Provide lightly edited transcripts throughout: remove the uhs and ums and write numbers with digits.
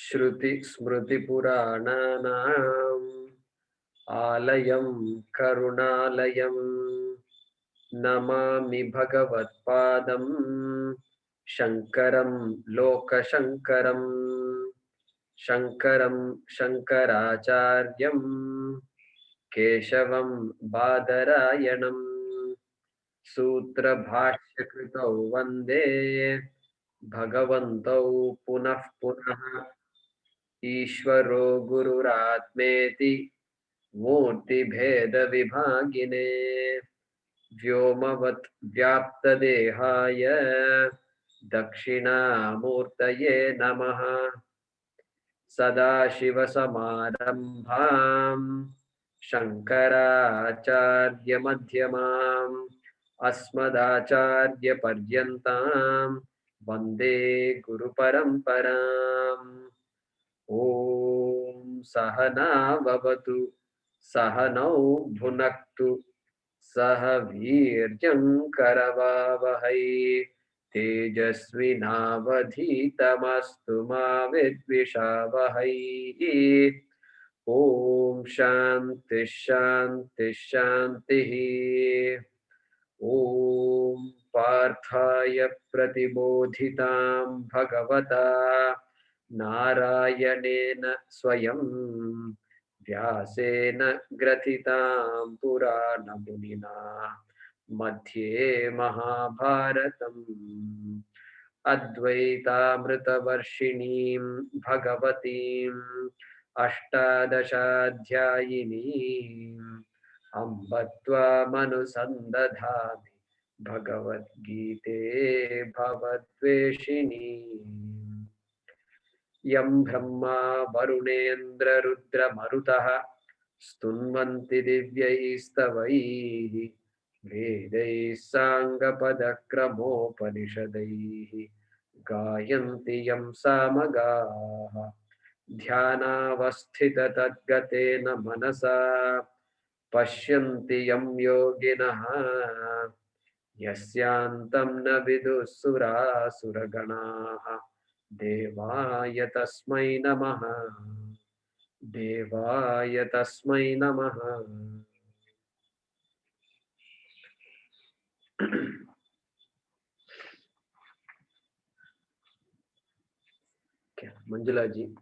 श्रुति स्मृति पुराणानाम् आलयं करुणालयं नमामि भगवत्पादं शङ्करं लोकशङ्करं शङ्करं शङ्कराचार्यं केशवं बादरायणं सूत्रभाष्यकृतौ वन्दे भगवन्तौ पुनः पुनः ईश्वरो गुरुरात्मेति मूर्तिभेदविभागिने व्योमवत् व्याप्तदेहाय दक्षिणामूर्तये नमः सदाशिवसमारम्भाम् शङ्कराचार्यमध्यमाम् अस्मदाचार्यपर्यन्ताम् वन्दे गुरुपरम्पराम् ॐ सहना भवतु सहनौ भुनक्तु सह वीर्यङ्करवावहै तेजस्विनावधीतमस्तु मा विद्विषावहै ॐ शान्ति शान्ति शान्तिः ॐ पार्थाय प्रतिबोधितां भगवता नारायणेन स्वयं व्यासेन ग्रथितां पुराणमुनिना मध्ये महाभारतम् अद्वैतामृतवर्षिणीं भगवतीम् अष्टादशाध्यायिनीम् अम्ब त्वामनुसन्दधामि भगवद्गीते भवद्वेषिणी यं ब्रह्मा वरुणेन्द्ररुद्रमरुतः स्तुन्वन्ति दिव्यैस्तवैः वेदैः साङ्गपदक्रमोपनिषदैः गायन्ति यं सामगाः ध्यानावस्थिततद्गतेन मनसा पश्यन्ति यं योगिनः यस्यान्तं न विदुःसुरासुरगणाः देवाय तस्मै नमः देवाय तस्मै नमः मंजुला जी,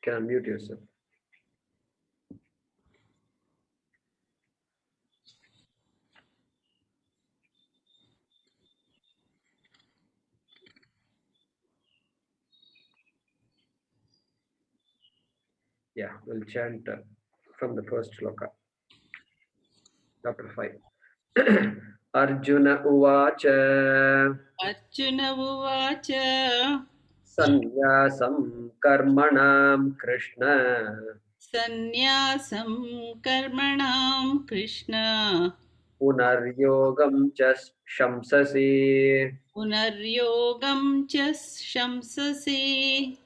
can unmute yourself. Yeah, we'll chant from the first shloka, chapter 5. Arjuna uvacha Arjuna uvacha sannyasam karmanam krishna sannyasam karmanam Krishna punaryogam cha shamsasi punaryogam cha shamsasi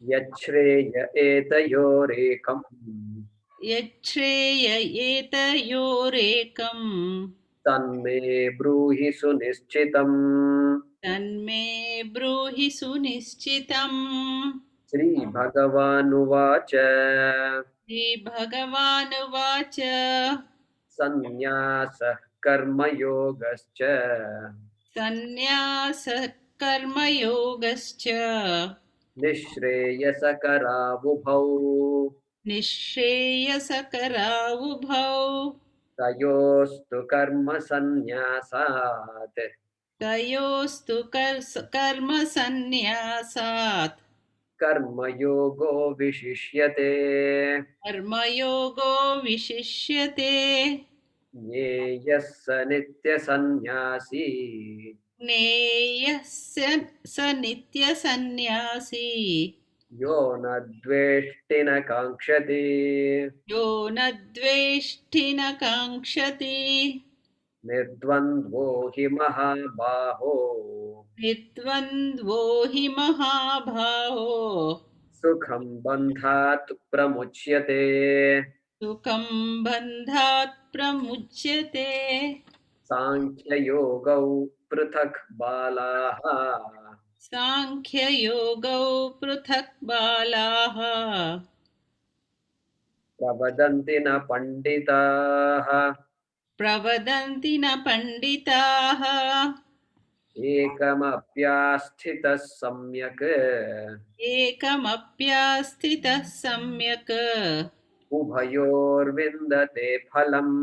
yachreya etayorekam yachreya etayorekam तन्मे ब्रूहि सुनिश्चितम् तन्मे ब्रूहि सुनिश्चितम् श्रीभगवानुवाच श्रीभगवानुवाच सन्न्यासः कर्मयोगश्च सन्न्यासः कर्मयोगश्च निःश्रेयसकरावुभौ निःश्रेयसकरावुभौ तयोस्तु कर्मसन्न्यासात् तयोस्तु कर्मसन्न्यासात् कर्मयोगो विशिष्यते कर्मयोगो विशिष्यते ज्ञेयः स नित्यसन्न्यासी ज्ञेयः स नित्यसन्न्यासी यो न द्वेष्टि न काङ्क्षति यो न द्वेष्टि न काङ्क्षति निर्द्वन्द्वो हि महाबाहो निर्द्वन्द्वो हि महाभावो सुखं बन्धात् प्रमुच्यते सुखं बन्धात् प्रमुच्यते साङ्ख्ययोगौ पृथक् बालाः साङ्ख्ययोगौ पृथक् बालाः प्रवदन्ति न पण्डिताः प्रवदन्ति न पण्डिताः एकमप्यास्थितः सम्यक् एकमप्यास्थितः सम्यक् उभयोर्विन्दते फलम्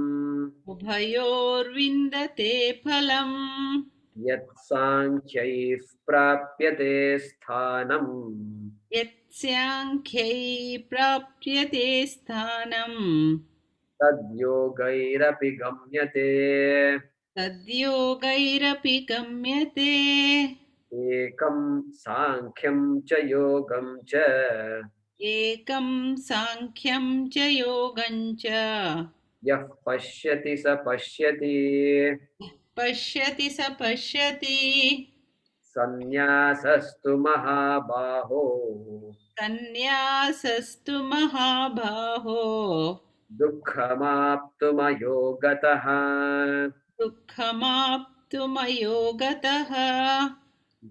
उभयोर्विन्दते फलम् यत्साङ्ख्यैः प्राप्यते स्थानम् यत्साङ्ख्यै प्राप्यते स्थानम् तद्योगैरपि गम्यते तद्योगैरपि गम्यते एकं साङ्ख्यं च योगं च एकं साङ्ख्यं च योगं च यः पश्यति स पश्यति पश्यति स पश्यति सन्न्यासस्तु महाबाहो सन्न्यासस्तु महाबाहो दुःखमाप्तुमयो गतः दुःखमाप्तुमयो गतः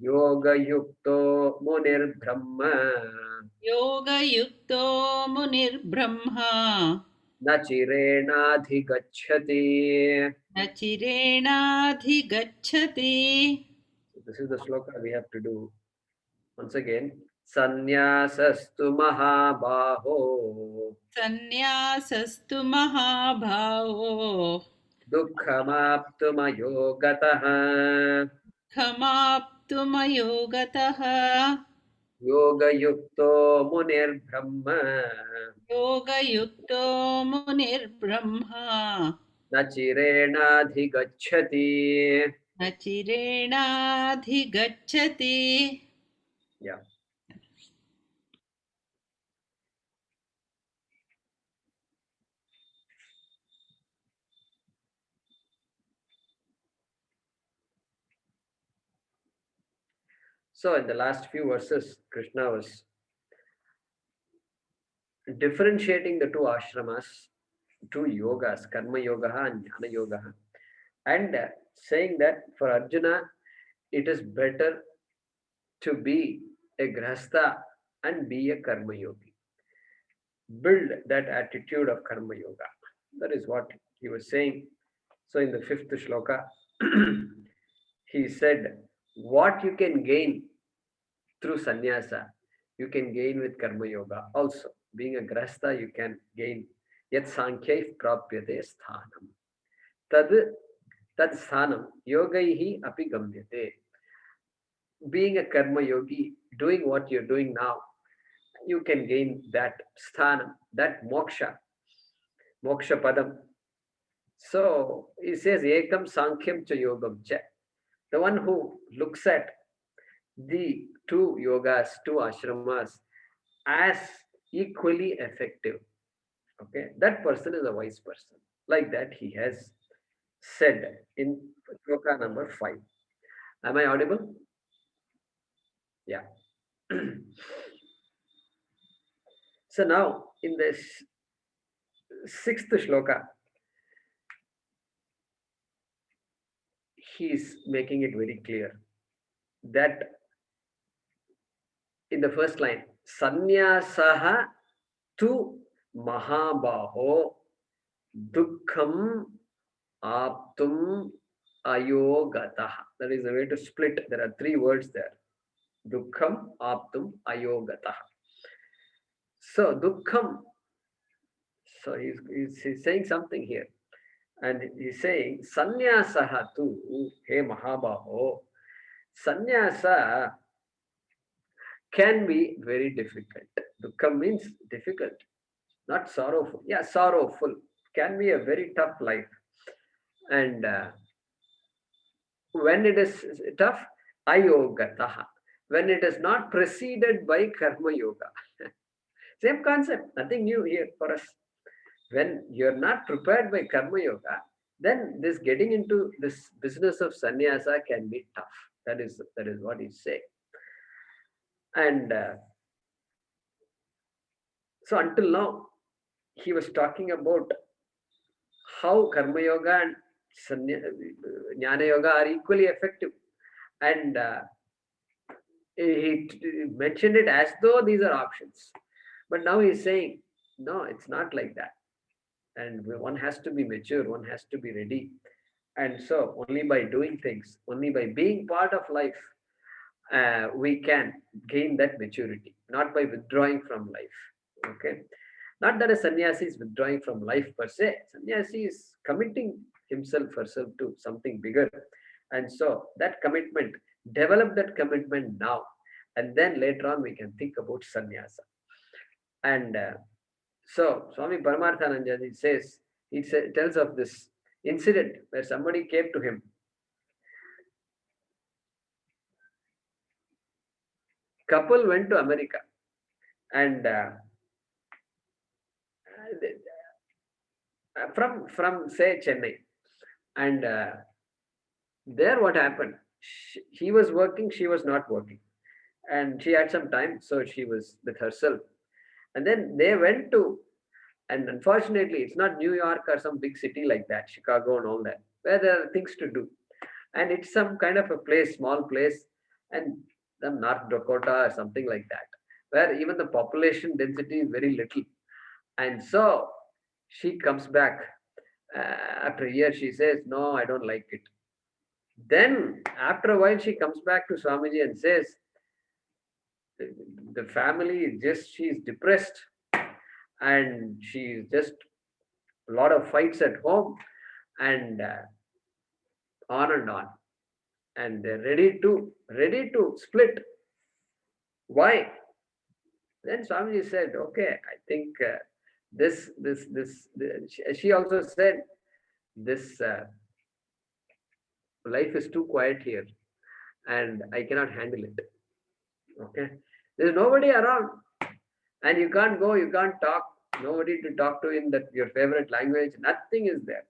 योगयुक्तो मुनिर्ब्रह्म योगयुक्तो मुनिर्ब्रह्मा न चिरेणाधिगच्छति. न चिरेणाधिगच्छति. This is the shloka we have to do. Once again, Sannyaasastu Mahabaho सन्न्यासस्तु महाभावो Dukkhamaptumayo Gataha खमाप्तुमयो गतः Yoga-yukto Munir Brahma योगयुक्तो मुनिर्ब्रह्मा Nachirenadhigacchati. न चिरेणाधिगच्छति. Yeah. So in the last few verses, Krishna was differentiating the two ashramas, two yogas, karma yoga and jnana yoga, and saying that for Arjuna, it is better to be a grahastha and be a karma yogi. Build that attitude of karma yoga. That is what he was saying. So in the fifth shloka, he said, what you can gain through sannyasa, you can gain with karma yoga also. Being a grahastha, you can gain. Yat sankhyaif prapyate sthanam. Tad sthanam yogaihi api gamyate. Being a karma yogi, doing what you're doing now, you can gain that sthanam, that moksha padam. So he says, ekam sankhyam cha yogam cha. The one who looks at the two yogas, two ashramas as equally effective, okay, that person is a wise person. Like that he has said in shloka number 5. Am I audible? Yeah. So now in this sixth shloka, he is making it very clear that in the first line, Sannyasaha tu mahabaho dukkham aptum ayogataha. That is the way to split. There are three words there. Dukkham aptum ayogataha. So dukkham, so he's saying something here. And he's saying, Sannyasaha tu, he mahabaho, sannyasa can be very difficult. Dukkham means difficult, not sorrowful. Yeah, sorrowful. Can be a very tough life. And when it is tough, ayogataha. When it is not preceded by karma yoga. Same concept, nothing new here for us. When you're not prepared by karma yoga, then this getting into this business of sannyasa can be tough. That is what he's saying. And so until now, he was talking about how karma yoga and Jnana Yoga are equally effective. And he mentioned it as though these are options. But now he's saying, no, it's not like that. And one has to be mature, one has to be ready. And so, only by doing things, only by being part of life, we can gain that maturity, not by withdrawing from life. Okay. Not that a sannyasi is withdrawing from life per se. Sannyasi is committing himself herself to something bigger. And so that commitment, develop that commitment now. And then later on, we can think about sannyasa. And so Swami Paramarthanandaji says, tells of this incident where somebody came to him. Couple went to America and from say Chennai, and there what happened? He was working, she was not working, and she had some time, so she was with herself. And then they went to, and unfortunately, it's not New York or some big city like that, Chicago and all that, where there are things to do. And it's some kind of a place, small place, and some North Dakota or something like that, where even the population density is very little. And so she comes back after a year. She says, "No, I don't like it." Then after a while, she comes back to Swamiji and says, "The family is just she's depressed, and she's just a lot of fights at home, and on and on, and they're ready to split. Why?" Then Swamiji said, "Okay, I think she also said, this life is too quiet here, and I cannot handle it. Okay, there's nobody around, and you can't go, you can't talk, nobody to talk to in that your favorite language. Nothing is there.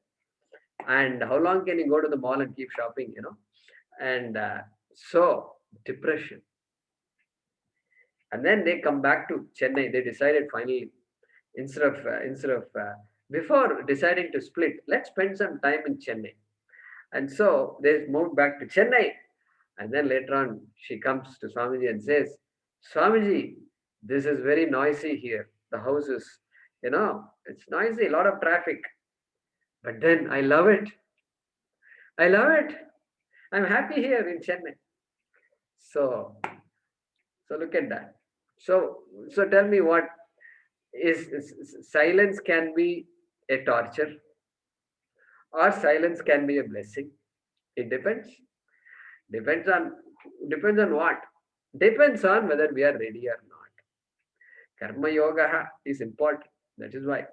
And how long can you go to the mall and keep shopping? And so depression. And then they come back to Chennai. They decided finally, instead of before deciding to split, let's spend some time in Chennai. And so they moved back to Chennai. And then later on, she comes to Swamiji and says, "Swamiji, this is very noisy here. The house is, it's noisy, a lot of traffic. But then I love it. I love it. I'm happy here in Chennai." So, so look at that. So tell me, what is silence can be a torture, or silence can be a blessing? It depends. Depends on depends on what? Depends on whether we are ready or not. Karma yoga is important. That is why.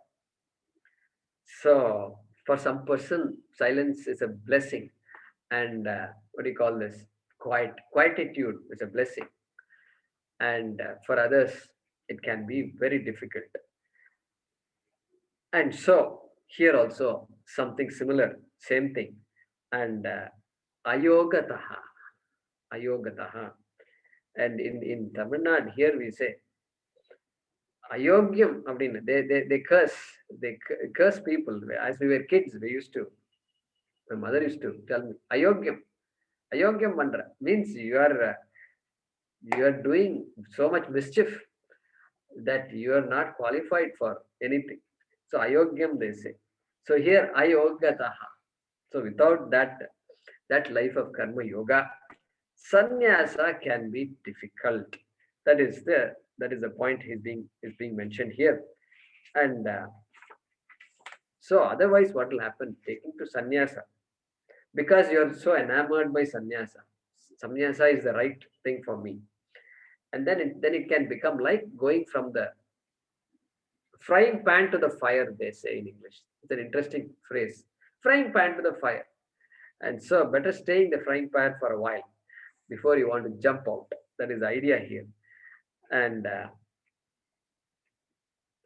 So for some person, silence is a blessing, and what do you call this? Quietude is a blessing, and for others, it can be very difficult. And so here also something similar, same thing, and ayogataha, ayogataha, and in Tamil Nadu here we say ayogyam. They curse, curse people. As we were kids, we used to. My mother used to tell me ayogyam, ayogyam mandra means you are doing so much mischief that you are not qualified for anything. So ayogyam they say. So here ayogataha. So without that life of karma yoga, sannyasa can be difficult. That is the point is being mentioned here. And so otherwise, what will happen? Taking to sannyasa, because you are so enamored by sannyasa. Sannyasa is the right thing for me, and then it can become like going from the frying pan to the fire. They say in English. It's an interesting phrase. Frying pan to the fire, and so better stay in the frying pan for a while before you want to jump out. That is the idea here. And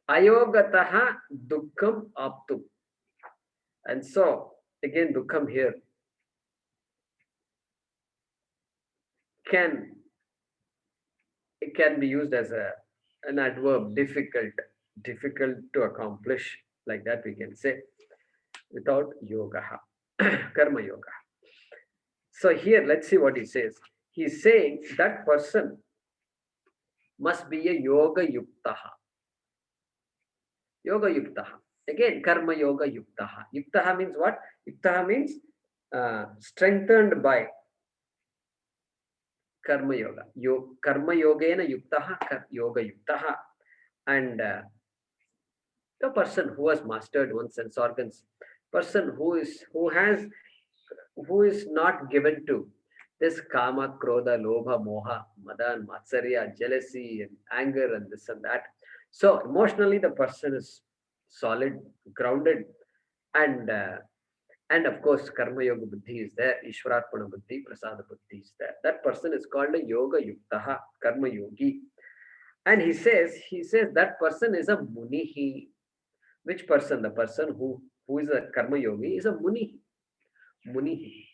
ayogataha dukkham aptum. And so again, dukkham here can it can be used as an adverb, difficult to accomplish, like that we can say, without yoga. Karma Yoga. So here, let's see what he says. He's saying that person must be a Yoga Yuktaha. Yoga Yuktaha. Again, Karma Yoga Yuktaha. Yuktaha means what? Yuktaha means strengthened by Karma Yoga. Karma Yogena Yuktaha, Yoga Yuktaha. And the person who has mastered one's sense organs, person who is not given to this kama, krodha, lobha, moha, mada, and matsarya, jealousy, and anger, and this and that. So emotionally, the person is solid, grounded, and of course, karma yoga buddhi is there, ishwararpana buddhi, prasada buddhi is there. That person is called a yoga yuktaha, karma yogi. And he says that person is a munihi. Which person? The person who is a karma yogi is a munihi. Munihi.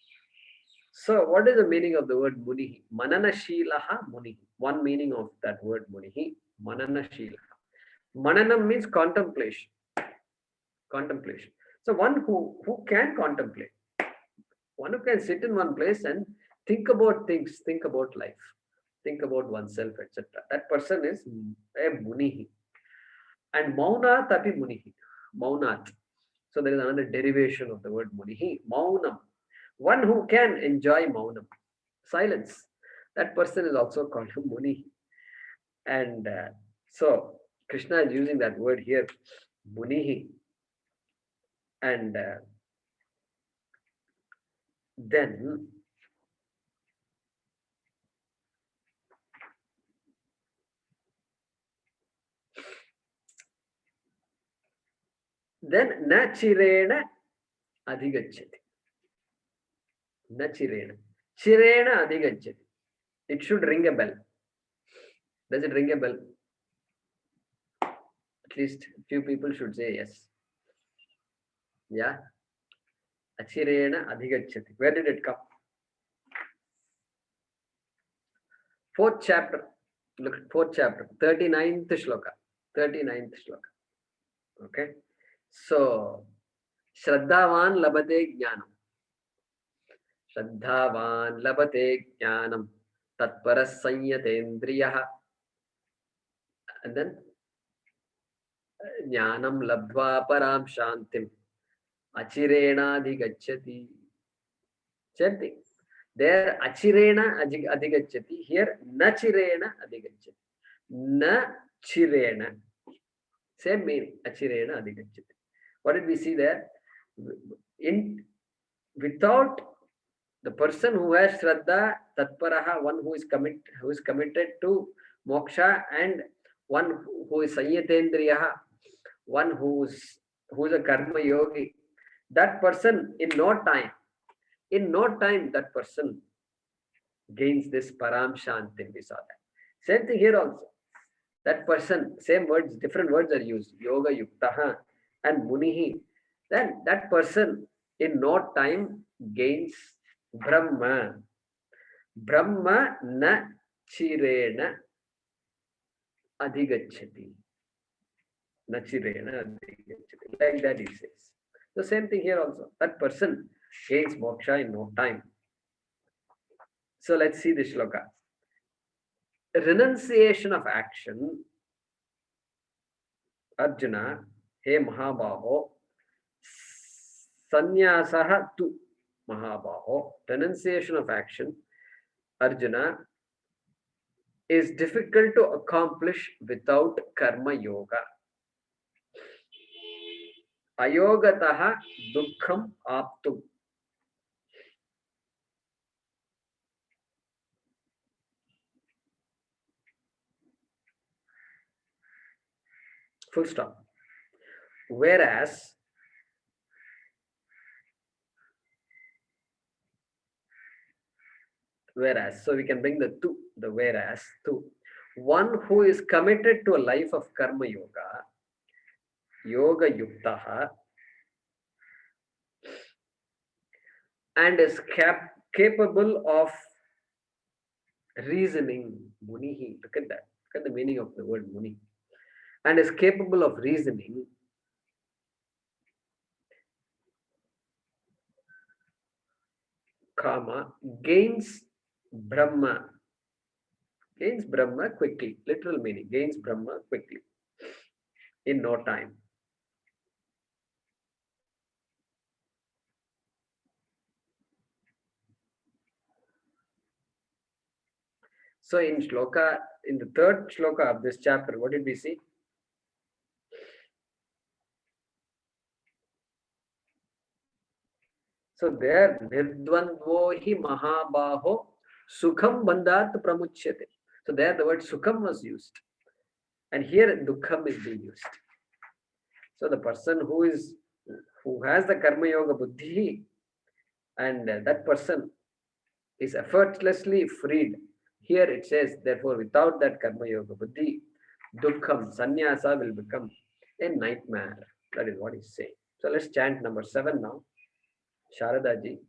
So, what is the meaning of the word munihi? Mananashilaha munihi. One meaning of that word munihi, mananashilaha. Mananam means contemplation. Contemplation. So, one who can contemplate, one who can sit in one place and think about things, think about life, think about oneself, etc. That person is a munihi. And mauna tapi munihi. Maunat. So, there is another derivation of the word munihi. Maunam. One who can enjoy maunam, silence. That person is also called a muni. And so Krishna is using that word here, munihi. And then na chirena adhigacchati. Na chirena. Chirena adhigacchati. It should ring a bell. Does it ring a bell? At least few people should say yes. Yeah. Achirena adhigacchati. Where did it come? Fourth chapter. Look at fourth chapter. 39th shloka. 39th shloka. Okay. So, Shraddhavan labate jnanam. Shraddhavan labate jnanam. Tatparas sanyatendriyaha. And then, jnanam labdva param shantim. Achirena adhigacchati. Same thing. There, achirena adhigacchati. Here, nachirena adhigacchati. Na chirena. Same meaning. Achirena adhigacchati. What did we see there? In without the person who has shraddha, tatparaha, one who is committed to moksha, and one who is sanyatendriyaha, one who is a karma yogi, that person in no time that person gains this param shanti. We saw that. Same thing here also. That person, same words, different words are used. Yoga yuktaha and munihi. Then that person in no time gains Brahma. Brahma na chirena adhigacchati. Na chirena adhigacchati. Like that he says. The same thing here also. That person gains moksha in no time. So let's see the shloka. Renunciation of action. Arjuna, he Mahabaho, Sanyasaha tu Mahabaho. Renunciation of action. Arjuna, is difficult to accomplish without karma yoga. Ayogataha dukkham aptum. Full stop. Whereas so we can bring the two, the whereas two. One who is committed to a life of karma yoga, yoga yuktaha, and is capable of reasoning. Munihi, look at that. Look at the meaning of the word muni. And is capable of reasoning Kama gains Brahma. Gains Brahma quickly. Literal meaning. Gains Brahma quickly. In no time. So in Shloka, in the third Shloka of this chapter, what did we see? So there, Nirdvandvo hi Mahabaho Sukham Bandhat Pramuchyate. So there the word Sukham was used. And here Dukham is being used. So the person who has the Karma Yoga Buddhi, and that person is effortlessly freed. Here it says, therefore, without that Karma Yoga Buddhi, Dukkham, Sannyasa will become a nightmare. That is what he's saying. So let's chant number 7 now. Sharada ji.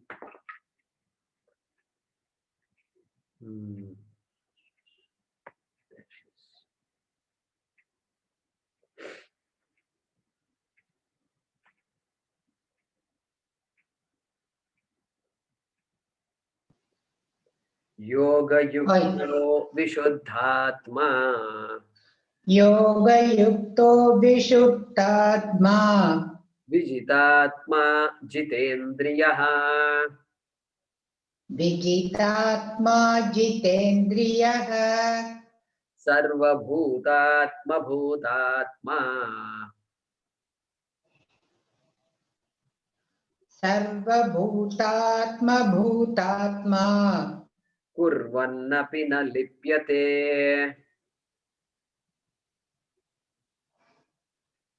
Yoga-yukto vishuddhatma योगयुक्तो विशुद्धात्मा vijitatma jitendriyah विजितात्मा जितेन्द्रियः sarvabhutatma bhutatma सर्वभूतात्मा भूतात्मा kurvannapi na lipyate.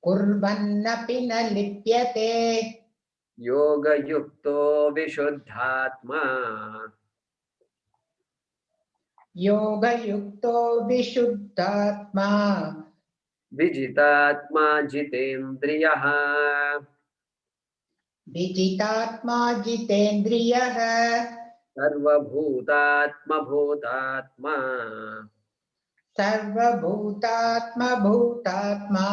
कुर्वन्नपि न लिप्यते Yoga-yukto vishuddhatma योगयुक्तो विशुद्धात्मा vijitatma jitendriyah विजितात्मा जितेन्द्रियः sarvabhutatma bhutatma सर्वभूतात्मा भूतात्मा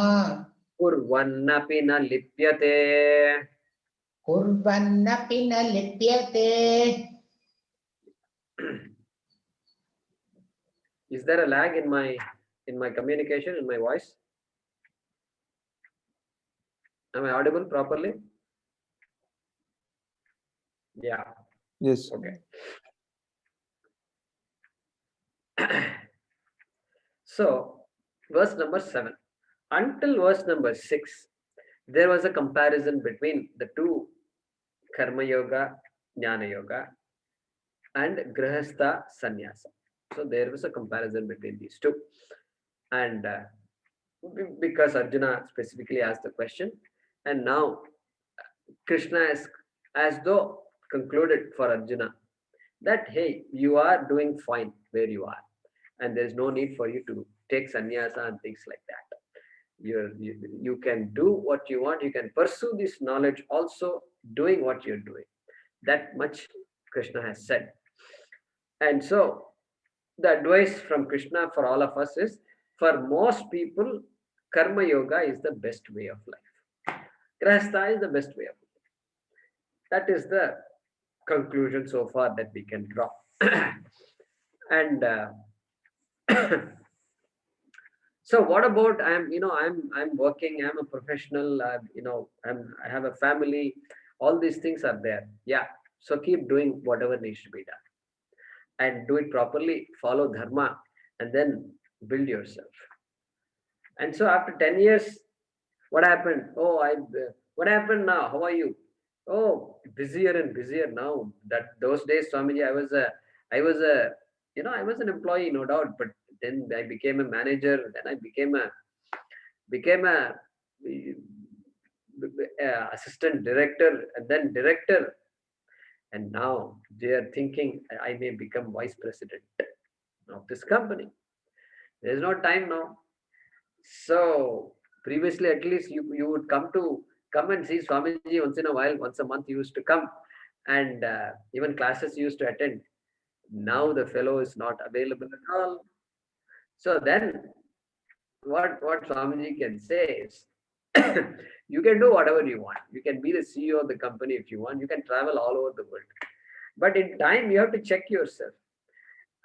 kurvannapi na lipyate. कुर्वन्नपि न लिप्यते. Is there a lag in my communication, in my voice? Am I audible properly? Yeah. Yes. Okay. So, verse number 7. Until verse number 6, there was a comparison between the two Karma Yoga, Jnana Yoga, and Grihastha Sannyasa. So, there was a comparison between these two. And because Arjuna specifically asked the question, and now Krishna is as though concluded for Arjuna that hey, you are doing fine where you are, and there is no need for you to take sannyasa and things like that. You can do what you want, you can pursue this knowledge also doing what you're doing. That much Krishna has said. And so the advice from Krishna for all of us is, for most people, karma yoga is the best way of life. Grahastha is the best way of life. That is the conclusion so far that we can draw. And so what about I'm working, I'm a professional, I have a family, all these things are there. Yeah, so keep doing whatever needs to be done and do it properly, follow dharma, and then build yourself. And so after 10 years, what happened? What happened now? How are you? Oh, busier and busier now. That those days, Swamiji, I was an employee, no doubt, but then I became a manager. Then I became a assistant director, and then director. And now they are thinking I may become vice president of this company. There is no time now. So previously, at least you would come and see Swamiji once in a while, once a month. You used to come, and even classes you used to attend. Now the fellow is not available at all. So then, what Swamiji can say is, you can do whatever you want. You can be the CEO of the company if you want. You can travel all over the world. But in time, you have to check yourself.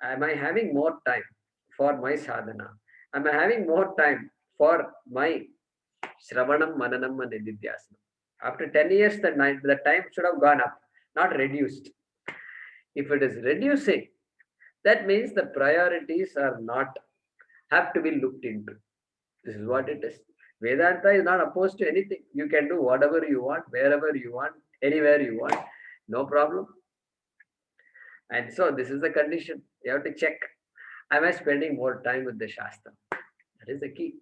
Am I having more time for my sadhana? Am I having more time for my Shravanam, Mananam, and Nididhyasana? After 10 years, the time should have gone up, not reduced. If it is reducing, that means the priorities are not have to be looked into. This is what it is. Vedanta is not opposed to anything. You can do whatever you want, wherever you want, anywhere you want, no problem. And so this is the condition. You have to check. Am I spending more time with the Shastra? That is the key.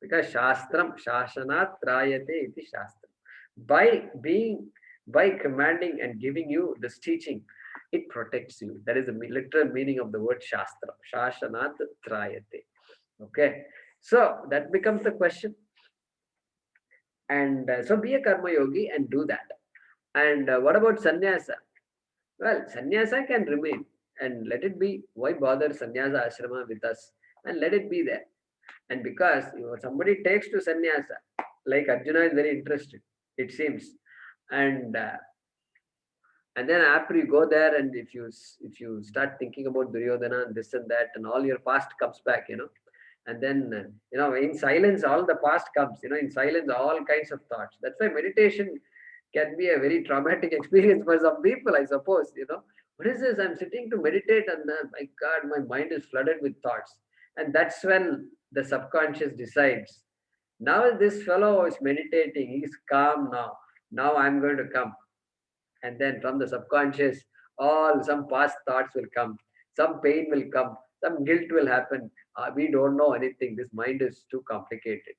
Because Shastram, Shashanat Trayate iti Shastra. By commanding and giving you this teaching, it protects you. That is the literal meaning of the word Shastra. Shashanat Trayate. Okay. So that becomes the question. And so be a karma yogi and do that. And what about sannyasa? Well, sannyasa can remain and let it be. Why bother sannyasa ashrama with us? And let it be there. And because somebody takes to sannyasa, like Arjuna is very interested, it seems. And and then after you go there, and if you start thinking about Duryodhana and this and that, and all your past comes back, and then in silence all the past comes, in silence all kinds of thoughts. That's why meditation can be a very traumatic experience for some people, I suppose. What is this? I'm sitting to meditate, and my God, my mind is flooded with thoughts. And that's when the subconscious decides, now this fellow is meditating, he's calm now. Now I'm going to come. And then from the subconscious, some past thoughts will come, some pain will come, some guilt will happen. We don't know anything. This mind is too complicated.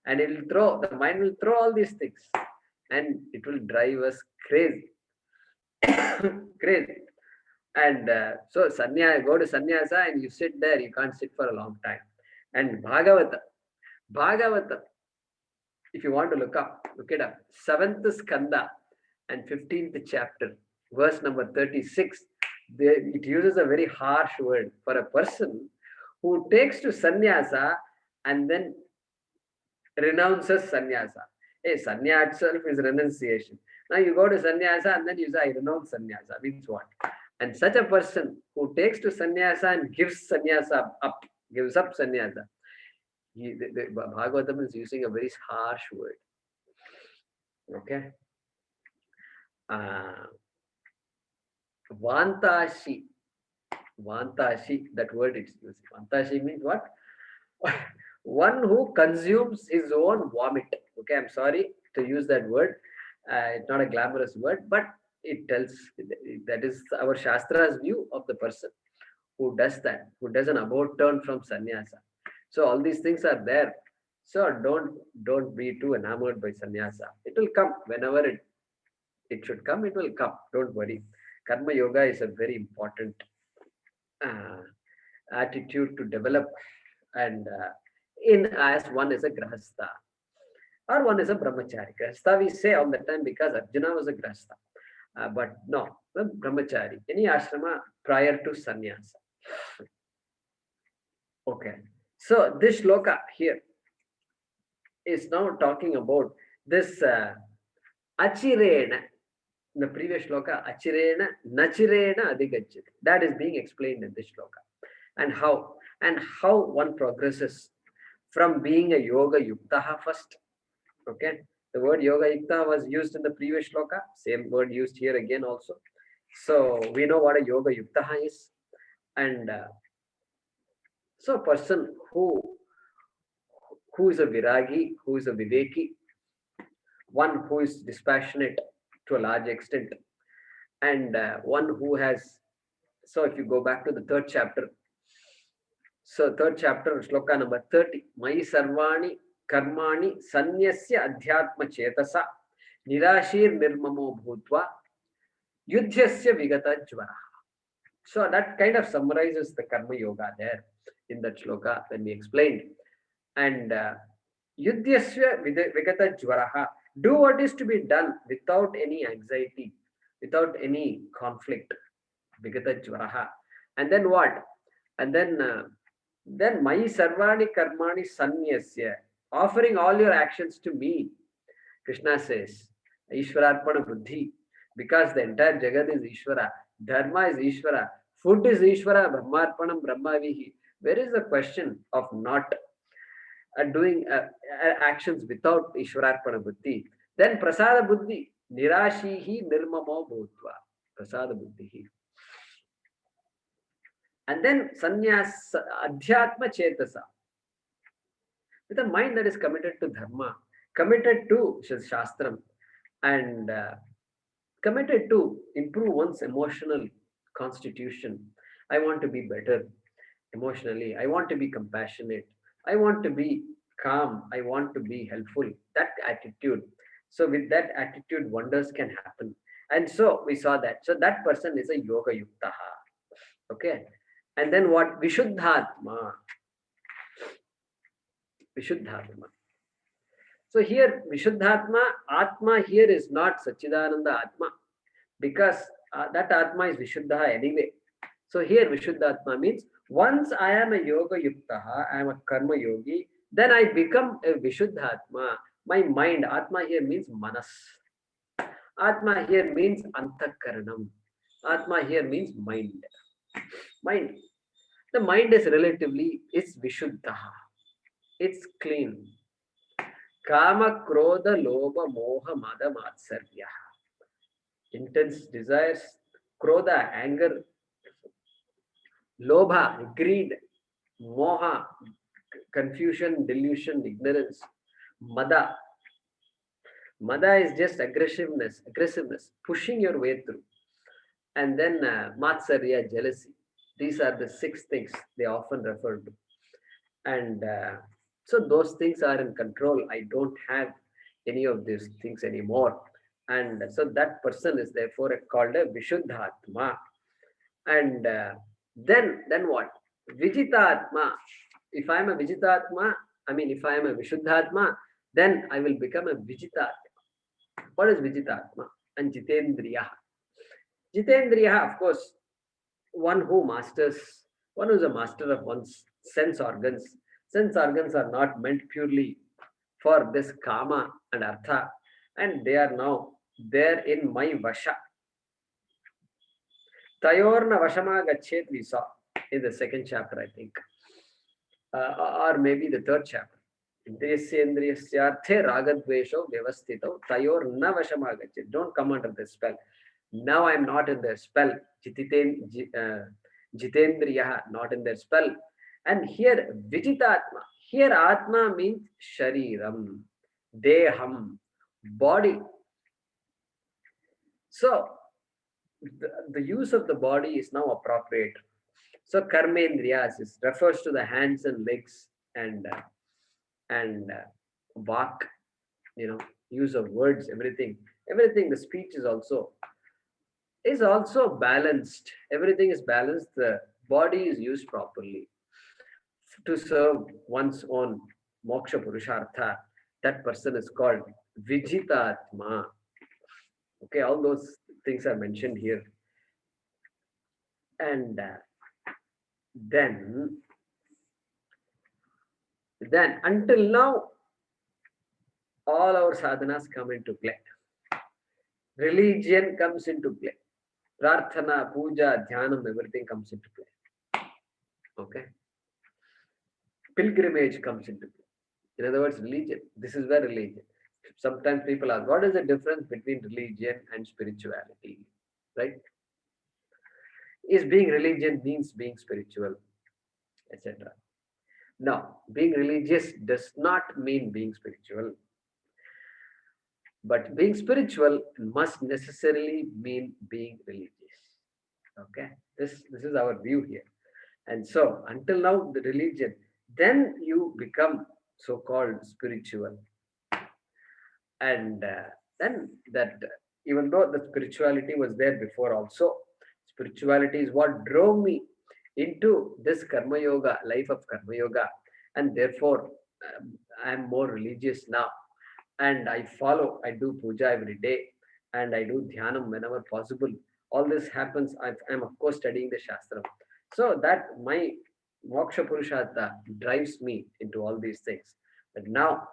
And the mind will throw all these things, and it will drive us crazy. Crazy. And so go to sannyasa and you sit there, you can't sit for a long time. And Bhagavata, if you want to look it up. 7th skanda and 15th chapter, verse number 36. It uses a very harsh word for a person who takes to sannyasa and then renounces sannyasa. Hey, sannyasa itself is renunciation. Now you go to sannyasa and then you say, I renounce sannyasa. Means what? And such a person who takes to sannyasa and gives up sannyasa. The Bhagavatam is using a very harsh word. Okay. Vantashi. Vantashi, that word it's using. Vantashi means what? One who consumes his own vomit. Okay, I'm sorry to use that word. It's not a glamorous word, but it tells that is our Shastra's view of the person who does that, who does an about turn from sannyasa. So all these things are there. So don't be too enamored by sannyasa. It will come whenever it should come. It will come. Don't worry. Karma yoga is a very important uh, attitude to develop, and in as one is a grahastha or one is a brahmachari. Grahastha we say all the time because Arjuna was a grahastha, but no, the brahmachari, any ashrama prior to sannyasa. Okay, so this shloka here is now talking about this achirena. In the previous shloka, achirena nachirena adhigachyate. That is being explained in this shloka. And how one progresses from being a yoga yuktaha first. Okay, the word yoga yukta was used in the previous shloka, same word used here again also. So we know what a yoga yuktaha is. And so a person who is a viragi, who is a viveki, one who is dispassionate to a large extent, and one who has. So if you go back to the third chapter, so third chapter, shloka number 30. Mai sarvani karmani sanyasya adhyatma chetasa nirashir nirmamo bhutva yudhyasya vigata jvara. So that kind of summarizes the karma yoga there in that shloka when we explained. And yudhyasya vigata jvara. Do what is to be done without any anxiety, without any conflict. Vigata jvara. And then what? And then Mai Sarvani Karmani Sanyasya, offering all your actions to me. Krishna says, Ishwararpana Buddhi. because the entire Jagat is Ishvara, Dharma is Ishvara, food is Ishvara, Brahmarpanam Brahmavihi. Where is the question of not doing actions without Ishwararpana Buddhi? Then Prasada Buddhi, Nirashihi Nirmamo Bhutva. Prasada Buddhi. And then Sannyas Adhyatma Chetasa. With a mind that is committed to Dharma, committed to Shastram, and committed to improve one's emotional constitution. I want to be better emotionally. I want to be compassionate. I want to be calm. I want to be helpful. That attitude. So, with that attitude, wonders can happen. And so we saw that. So, that person is a yoga yuktaha. Okay. And then what? Vishuddhatma. Vishuddhatma. So, here, Vishuddhatma, Atma here is not Sachidananda Atma, because that Atma is Vishuddha anyway. So here Vishuddhatma means once I am a yoga yuktaha, I am a karma yogi, then I become a Vishuddhatma. My mind, Atma here means manas. Atma here means antakaranam. Atma here means mind. Mind. The mind is relatively, it's Vishuddha. It's clean. Kama, Krodha, Lobha, Moha, Mada, Matsarya. Intense desires, Krodha, anger, Lobha, greed, Moha, confusion, delusion, ignorance, Mada. Mada is just aggressiveness, pushing your way through. And then Matsarya, jealousy. These are the six things they often refer to. And so those things are in control. I don't have any of these things anymore. And so that person is therefore called a Vishuddhatma. And then what? Vijitatma. If I am a Vijitatma, if I am a Vishuddhatma, then I will become a Vijitatma. What is Vijitatma? And Jitendriya. Jitendriya, of course, one who is a master of one's sense organs. Sense organs are not meant purely for this kama and artha, and they are now there in my vasha. Tayorna vashama gachet, we saw in the second chapter, I think, or maybe the third chapter. Desendriyasyarthe ragadvesho vyavastito tayor na vashama gachet. Don't come under the spell. Now I am not in the spell. Jitendriya, not in the spell. And here Vijitatma. Here Atma means Shariram, Deham, body. So the use of the body is now appropriate. So Karmendriyas refers to the hands and legs and vak, use of words, everything. The speech is also balanced. Everything is balanced. The body is used properly to serve one's own moksha purushartha. That person is called Vijitatma. Okay, all those things are mentioned here. And then until now, all our sadhanas come into play. Religion comes into play. Prarthana, puja, dhyanam, everything comes into play. Okay. Pilgrimage comes into play. In other words, religion. This is where religion. Sometimes people ask, what is the difference between religion and spirituality? Right? Is being religion means being spiritual, etc. Now, being religious does not mean being spiritual. But being spiritual must necessarily mean being religious. Okay? This is our view here. And so, until now, the religion, then you become so-called spiritual. And then that, even though the spirituality was there before also, spirituality is what drove me into this karma yoga, life of karma yoga. And therefore, I am more religious now. And I do puja every day, and I do dhyanam whenever possible. All this happens. I'm of course studying the shastra. So that my moksha purushartha drives me into all these things. But now,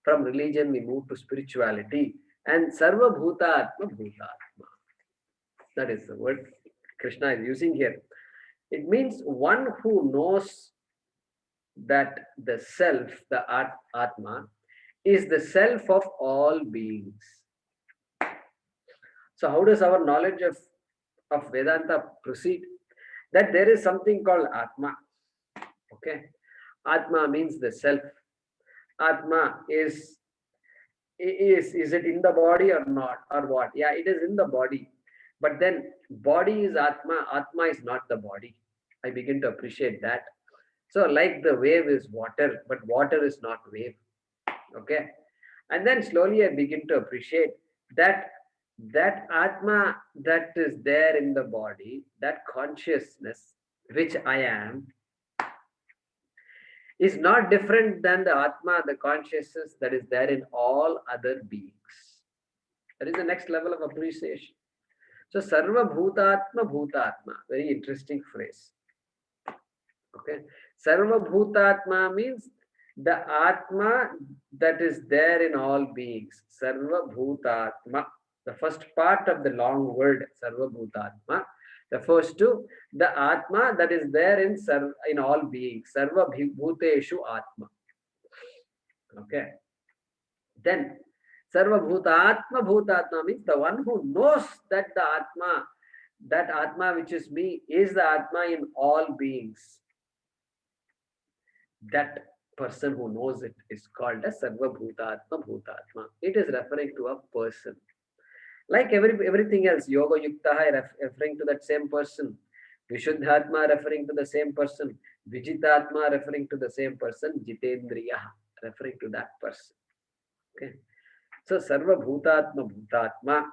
from religion, we move to spirituality, and sarva bhuta atma bhuta atma. That is the word Krishna is using here. It means one who knows that the self, the Atma, is the self of all beings. So, how does our knowledge of Vedanta proceed? That there is something called Atma. Okay. Atma means the self. Atma is it in the body or not? Or what? Yeah, it is in the body. But then body is Atma. Atma is not the body. I begin to appreciate that. So, like the wave is water, but water is not wave. Okay. And then slowly I begin to appreciate that that Atma that is there in the body, that consciousness which I am, is not different than the Atma, the consciousness that is there in all other beings. That is the next level of appreciation. So, Sarva Bhutatma Bhutatma, very interesting phrase. Okay. Sarva Bhutatma means the Atma that is there in all beings. Sarva Bhutatma. The first part of the long word, Sarva Bhutatma, refers to the Atma that is there in all beings. Sarva Bhuteshu Atma. Okay. Then Sarva Bhutatma Bhutatma means the one who knows that the Atma, that Atma which is me, is the Atma in all beings. That person who knows it is called as Sarva Bhutatma Bhutatma. It is referring to a person. Like everything else, Yoga Yukta referring to that same person. Vishuddhatma referring to the same person. Vijitatma referring to the same person. Jitendriya referring to that person. Okay. So Sarva Bhutatma Bhutatma.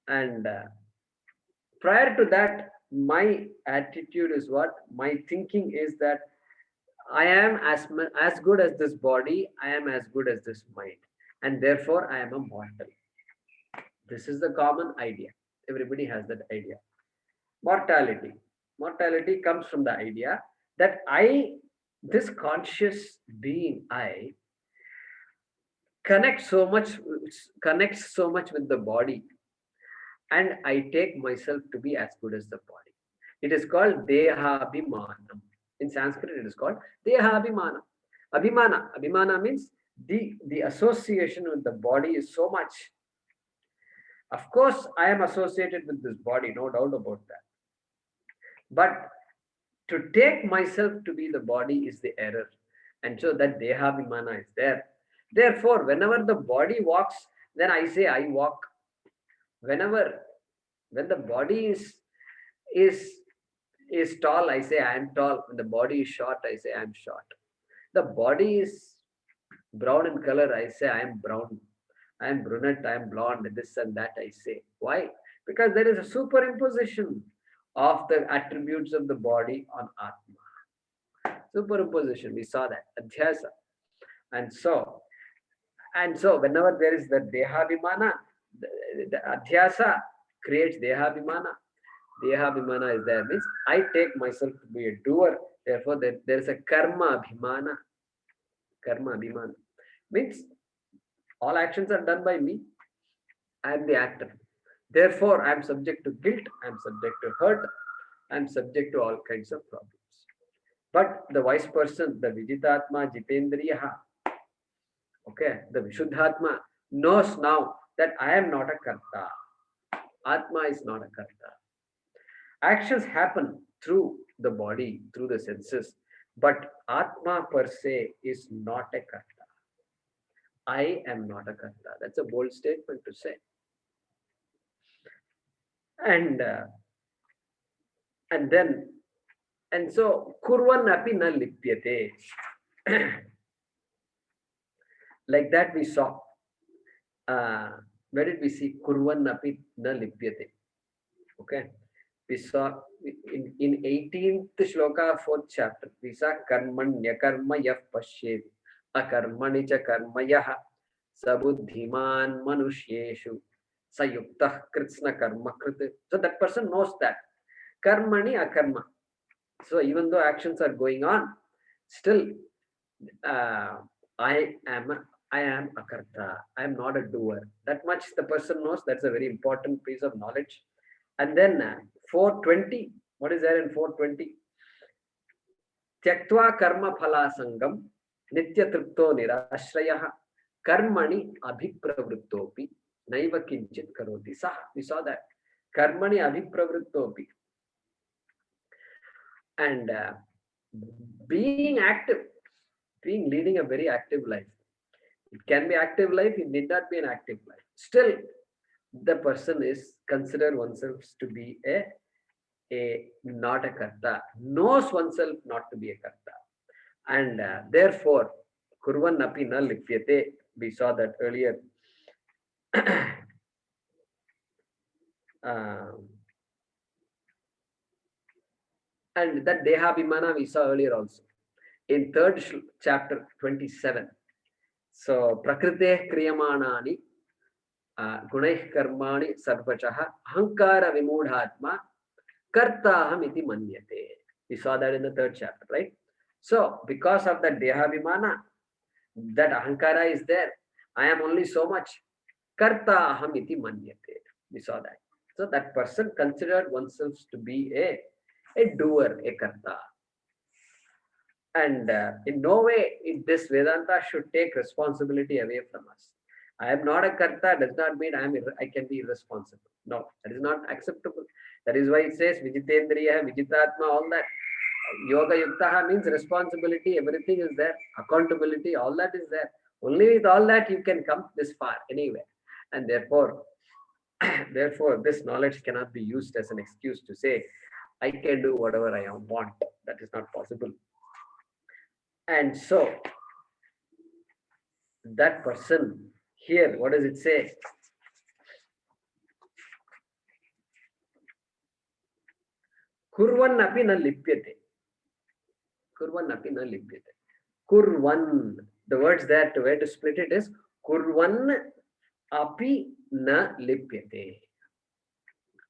And prior to that, my attitude is what? My thinking is that I am as good as this body, I am as good as this mind, and therefore I am a mortal. This is the common idea. Everybody has that idea. Mortality. Mortality comes from the idea that this conscious being, I, connects so much, connects so much with the body, and I take myself to be as good as the body. It is called Dehabhimanam. In Sanskrit, it is called Dehabhimana. Abhimana means the association with the body is so much. Of course, I am associated with this body, no doubt about that. But to take myself to be the body is the error. And so that Dehabhimana is there. Therefore, whenever the body walks, then I say I walk. When the body is is tall, I say I am tall. When the body is short, I say I am short. The body is brown in color, I say I am brown. I am brunette, I am blonde, this and that I say. Why? Because there is a superimposition of the attributes of the body on Atma. Superimposition, we saw that. Adhyasa. And so, whenever there is the Dehabhimana, the Adhyasa creates Dehabhimana. Dehabhimana is there. Means I take myself to be a doer. Therefore, there is a Karma Abhimana. Karma Abhimana. Means all actions are done by me. I am the actor. Therefore, I am subject to guilt. I am subject to hurt. I am subject to all kinds of problems. But the wise person, the Vijitatma Jitendriya, okay, the Vishuddhatma knows now that I am not a Karta. Atma is not a Karta. Actions happen through the body, through the senses, but Atma per se is not a Karta. I am not a Karta. That's a bold statement to say. And and then and so Kurvan api na lipyate. Like that we saw. Where did we see Kurvan api na lipyate? Okay. We saw in 18th shloka, 4th chapter, we saw karmanya karma yah pashyet akarmani cha karma yah sabuddhiman manushyeshu sayuktah kritsna karma krit. So that person knows that karmani akarma. So even though actions are going on, still uh, I am a karta. I am not a doer. That much the person knows. That's a very important piece of knowledge. And then 420, what is there in 420? Tyaktva karma phala sangam nitya tripto nirashrayah karmani abhipravrittopi naiva kinchit karoti sah. We saw that. Karmani abhipravrittopi. And being active, leading a very active life. It can be active life, it need not be an active life. Still, the person is considered oneself to be a not a karta, knows oneself not to be a karta. And therefore, kurvan api na lipyate, we saw that earlier. And that dehabhimana we saw earlier also. In third chapter 27. So, prakrite kriyamanani gunaih karmani sarvachaha ahankara vimudhatma kartaham iti manyate. We saw that in the third chapter, right? So, because of that dehabhimana, that ahankara is there. I am only so much. Kartaham iti manyate. We saw that. So, that person considered oneself to be a doer, a karta. And in no way this Vedanta should take responsibility away from us. I am not a karta does not mean I can be irresponsible. No, that is not acceptable. That is why it says Vijitendriya, Vijitatma, all that. Yoga Yuktaha means responsibility, everything is there. Accountability, all that is there. Only with all that you can come this far anywhere. And therefore, this knowledge cannot be used as an excuse to say, I can do whatever I want. That is not possible. And so, that person here, what does it say? Kurvan api na lipyate. Kurvan api na lipyate. Kurvan, the words that where to split it is kurvan api na lipyate.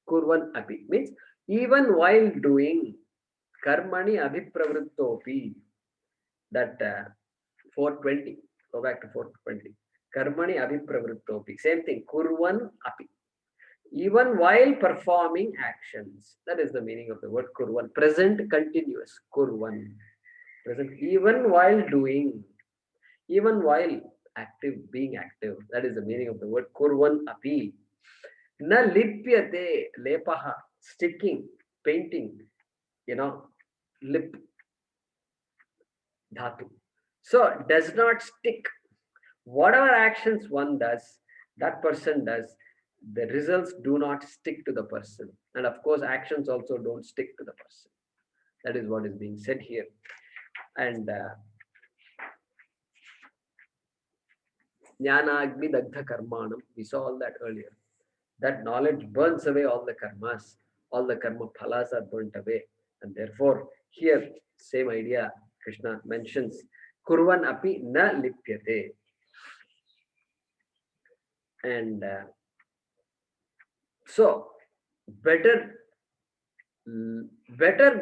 Kurvan api means even while doing karmani abhipravrittopi. That 420. Go back to 420. Karmani abhipravrittopi. Same thing. Kurvan api. Even while performing actions. That is the meaning of the word kurvan. Present continuous. Kurvan. Present. Even while doing. Even while active, being active. That is the meaning of the word kurvan api. Na lipyate. Lepaha. Sticking. Painting. Lip. Dhatu. So does not stick. Whatever actions one does, that person does, the results do not stick to the person. And of course, actions also don't stick to the person. That is what is being said here. And Jnana Agni Dagdha Karmanam, we saw all that earlier. That knowledge burns away all the karmas, all the karma phalas are burnt away. And therefore, here, same idea, Krishna mentions, Kurvan api na lipyate. And so, better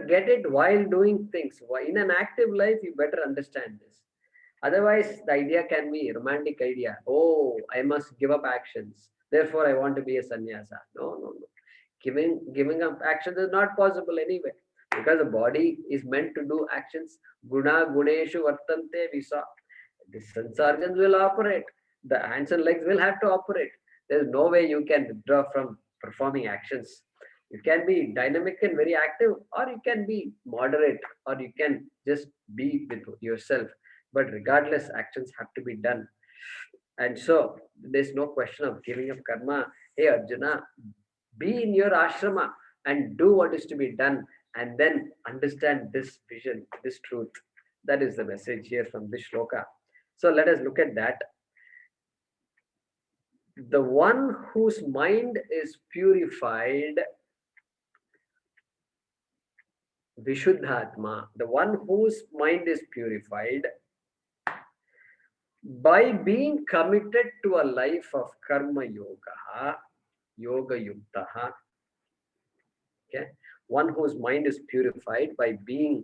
get it while doing things. In an active life, you better understand this. Otherwise, the idea can be a romantic idea. Oh, I must give up actions. Therefore, I want to be a sannyasa. No. Giving up actions is not possible anyway. Because the body is meant to do actions. Guna, guneshu, vartante, we saw. The sense organs will operate. The hands and legs will have to operate. There's no way you can withdraw from performing actions. You can be dynamic and very active, or you can be moderate, or you can just be with yourself. But regardless, actions have to be done. And so, there's no question of giving up karma. Hey Arjuna, be in your ashrama and do what is to be done, and then understand this vision, this truth. That is the message here from this shloka. So let us look at that. The one whose mind is purified, Vishuddhatma, the one whose mind is purified by being committed to a life of karma yoga, yoga yuktaha. Okay, one whose mind is purified by being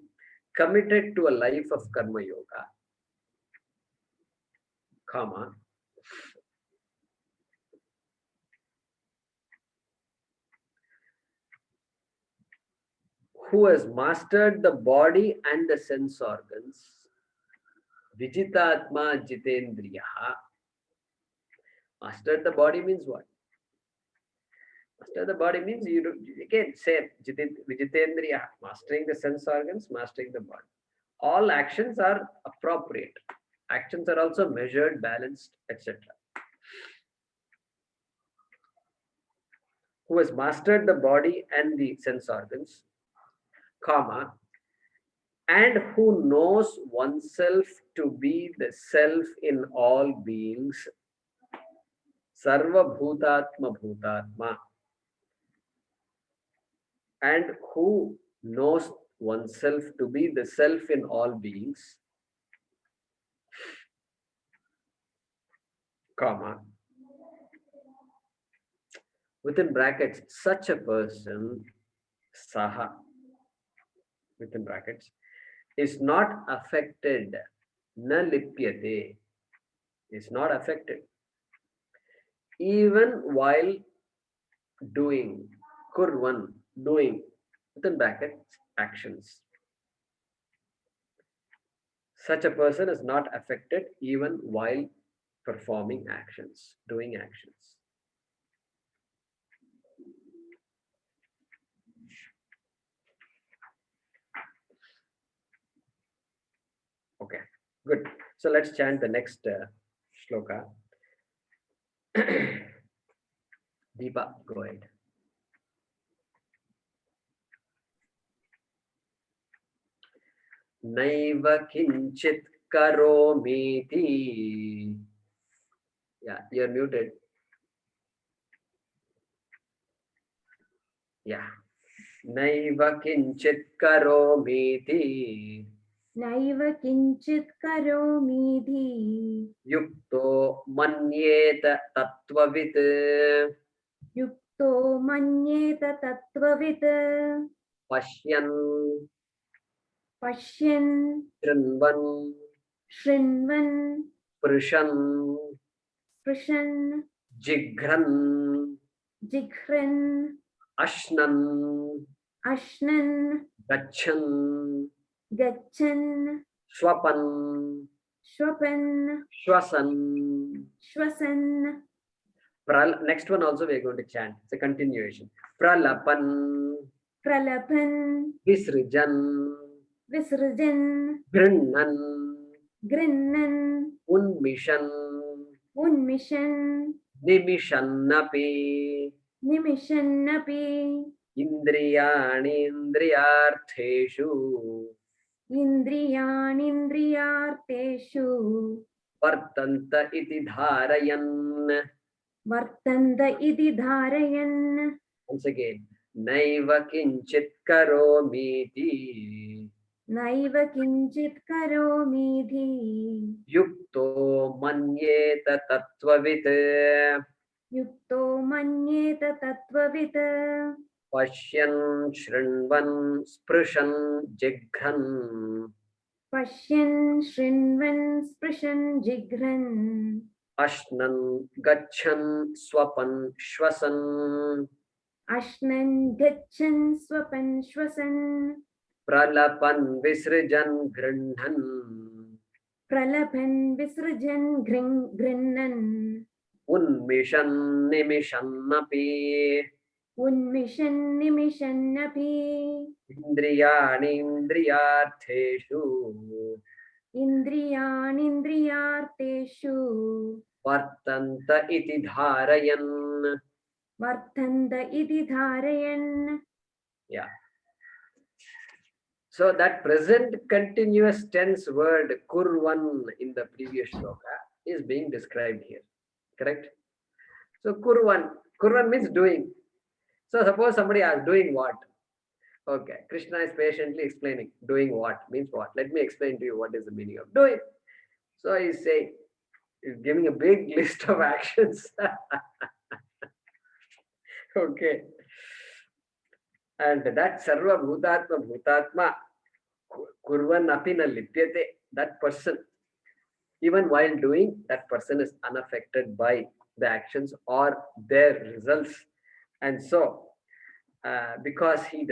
committed to a life of karma yoga, comma, who has mastered the body and the sense organs. Vijitatma jitendriya. Mastered the body means what? Master the body means you can say Vijitendriya, mastering the sense organs, mastering the body. All actions are appropriate. Actions are also measured, balanced, etc. Who has mastered the body and the sense organs, comma, and who knows oneself to be the self in all beings, Sarva Bhutatma Bhutatma, and who knows oneself to be the self in all beings, comma, within brackets, such a person, saha, within brackets, is not affected, na lipyate, is not affected, even while doing, kurvan, doing, within brackets, actions. Such a person is not affected even while performing actions, doing actions. Okay, good. So let's chant the next shloka. Deepa, go ahead. Naiva kinchit karomiti. Yeah, you're muted. Yeah. Naiva kinchit karomiti. नैव किञ्चित् करोमीति Yukto manyet tattvavit. युक्तो मन्येत तत्त्ववित् Pashyan पश्यन् shrinvan शृण्वन् prishan स्पृशन् jigran जिघ्रन् ashnan अश्नन् gachan गच्छन् swapan श्वपन् shwasan. श्वसन् Next one also we are going to chant. It's a continuation. Pralapan, प्रलभन् Visrijan, विसृजन् Grinnan, गृह्णन् Unmishan, उन्मिषन् Nimishannapi, निमिषन्नपि Indriyani Indriyartheshu, इन्द्रियाणीन्द्रियार्थेषु Vartanta iti dharayan. वर्तन्त इति धारयन् Once again. Naiva kinchit karomiti. नैव किञ्चित् करोमीति Yukto manyeta tattvavit. युक्तो मन्येत तत्त्ववित् Pashyan shrinvan sprishan jigran. पश्यन् शृण्वन् स्पृशन् जिघ्रन् Ashnan gachan swapan shwasan. अश्नन् गच्छन् स्वपन् श्वसन् Pralapan visrijan grinhan. प्रलभन् विसृजन् गृह्णन् Unmishan nimishannapi. उन्मिषन् निमिषन्नपि Indriyani indriyartheshu. इन्द्रियाणीन्द्रियार्थेषु Vartanta iti dharayan. वर्तन्त इति धारयन् Yeah. So that present continuous tense word kurvan in the previous shloka is being described here. Correct? So kurvan means doing. So suppose somebody asks doing what? Okay, Krishna is patiently explaining doing what means what. Let me explain to you what is the meaning of doing. So he's saying, he's giving a big list of actions. Okay. And that sarva bhutatma bhutatma kurvan apina lipyate, that person, even while doing, that person is unaffected by the actions or their results. And so because he